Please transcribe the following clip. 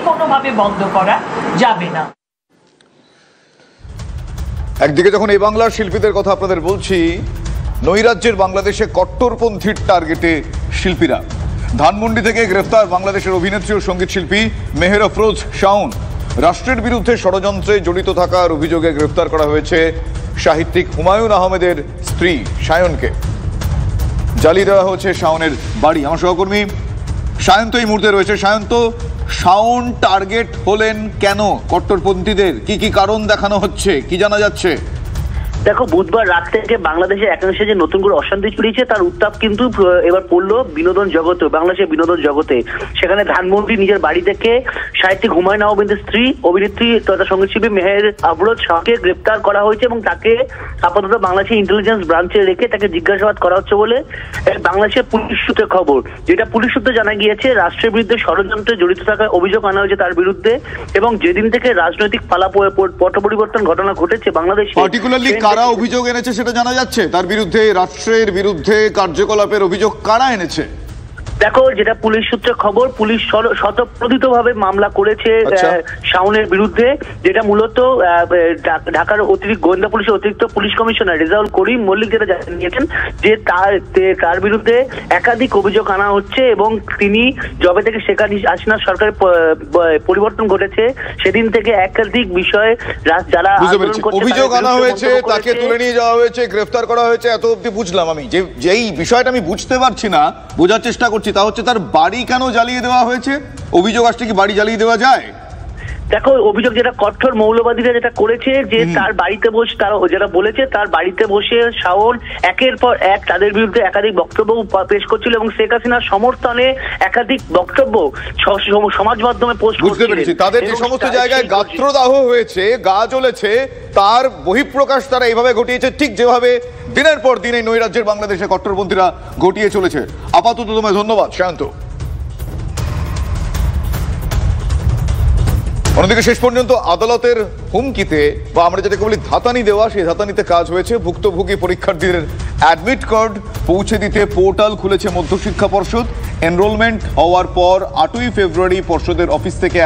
কোনোভাবে বন্ধ করা যাবে না। একদিকে যখন এই বাংলার শিল্পীদের কথা আপনাদের বলছি, নৈরাজ্যের বাংলাদেশে কট্টরপন্থীর টার্গেটে শিল্পীরা। ধানমন্ডি থেকে গ্রেফতার বাংলাদেশের অভিনেত্রী ও সঙ্গীত শিল্পী মেহের আফরোজ শাওন। রাষ্ট্রের বিরুদ্ধে ষড়যন্ত্রে জড়িত থাকার অভিযোগে গ্রেফতার করা হয়েছে সাহিত্যিক হুমায়ুন আহমেদের স্ত্রী সায়নকে। জ্বালিয়ে দেওয়া হয়েছে শাওনের বাড়ি। আমার সহকর্মী সায়ন্ত এই মুহূর্তে রয়েছে। সায়ন্ত, শাওন টার্গেট হলেন কেন? কট্টরপন্থীদের কি কি কারণ দেখানো হচ্ছে, কি জানা যাচ্ছে? দেখো, বুধবার রাত থেকে বাংলাদেশে একাংশে যে নতুন করে অশান্তি ছড়িয়েছে তার উত্তাপ কিন্তু এবার পড়লো বিনোদন জগতে, বাংলাদেশের বিনোদন জগতে। সেখানে ধানমন্ডি নিজের বাড়ি থেকে সাহিত্যিক হুমায়ুন আহমেদের স্ত্রী অভিনেত্রী তথা সঙ্গীতশিল্পী মেহের আফরোজ শাহকে গ্রেপ্তার করা হয়েছে এবং তাকে আপাতত বাংলাদেশের ইন্টেলিজেন্স ব্রাঞ্চে রেখে তাকে জিজ্ঞাসাবাদ করা হচ্ছে বলে বাংলাদেশের পুলিশ সূত্রে খবর। যেটা পুলিশ সূত্রে জানা গিয়েছে, রাষ্ট্রের বিরুদ্ধে ষড়যন্ত্রে জড়িত থাকার অভিযোগ আনা হয়েছে তার বিরুদ্ধে এবং যেদিন থেকে রাজনৈতিক পট পরিবর্তন ঘটনা ঘটেছে বাংলাদেশে, কারা অভিযোগ এনেছে সেটা জানা যাচ্ছে? তার বিরুদ্ধে, রাষ্ট্রের বিরুদ্ধে কার্যকলাপের অভিযোগ কারা এনেছে? দেখো, যেটা পুলিশ সূত্রে খবর, পুলিশ স্বতঃপ্রণোদিতভাবে মামলা করেছে শাওনের বিরুদ্ধে, যেটা মূলত ঢাকার অতিরিক্ত গোয়েন্দা পুলিশের অতিরিক্ত পুলিশ কমিশনার রেজাউল করিম মল্লিক যেটা জানিয়েছেন যে তার বিরুদ্ধে একাধিক অভিযোগ আনা হচ্ছে এবং তিনি জবে থেকে শেখ হাসিনা সরকারের পরিবর্তন ঘটেছে সেদিন থেকে একাধিক বিষয়ে যারা অভিযোগ আনা হয়েছে, তাকে তুলে নিয়ে যাওয়া হয়েছে, গ্রেফতার করা হয়েছে, এত অব্দি বুঝলাম। আমি যেই বিষয়টা আমি বুঝতে পারছি না, বোঝার চেষ্টা করছি, তা হচ্ছে তার বাড়ি কেন জ্বালিয়ে দেওয়া হয়েছে? অভিযোগ আসছে কি বাড়ি জ্বালিয়ে দেওয়া যায়? দেখো, অভিযোগ যেটা কঠোর মৌলবাদীরা যেটা করেছে যে তার বাড়িতে বসে, তারা যেটা বলেছে তার বাড়িতে বসে শাওন একের পর এক তাদের বিরুদ্ধে একাধিক বক্তব্য পেশ করছিল এবং শেখ হাসিনার সমর্থনে একাধিক বক্তব্য সমাজ মাধ্যমে পোস্ট করছিল। তাদের যে সমস্ত জায়গায় গাত্রদাহ হয়েছে, গা জ্বলেছে, তার বহিঃপ্রকাশ তারা এইভাবে ঘটিয়েছে, ঠিক যেভাবে দিনের পর দিন এই নৈরাজ্যের বাংলাদেশে কট্টরপন্থীরা ঘটিয়ে চলেছে। আপাতত তোমায় ধন্যবাদ শান্ত। অন্যদিকে শেষ পর্যন্ত আদালতের হুমকিতে বা আমরা যেটাকে বলি ধাতানি দেওয়া, সেই ধাতানিতে কাজ হয়েছে। ভুক্তভোগী পরীক্ষার্থীদের অ্যাডমিট কার্ড পৌঁছে দিতে পোর্টাল খুলেছে মধ্যশিক্ষা পর্ষদ। এনরোলমেন্ট হওয়ার পর 8ই ফেব্রুয়ারি পর্ষদের অফিস থেকে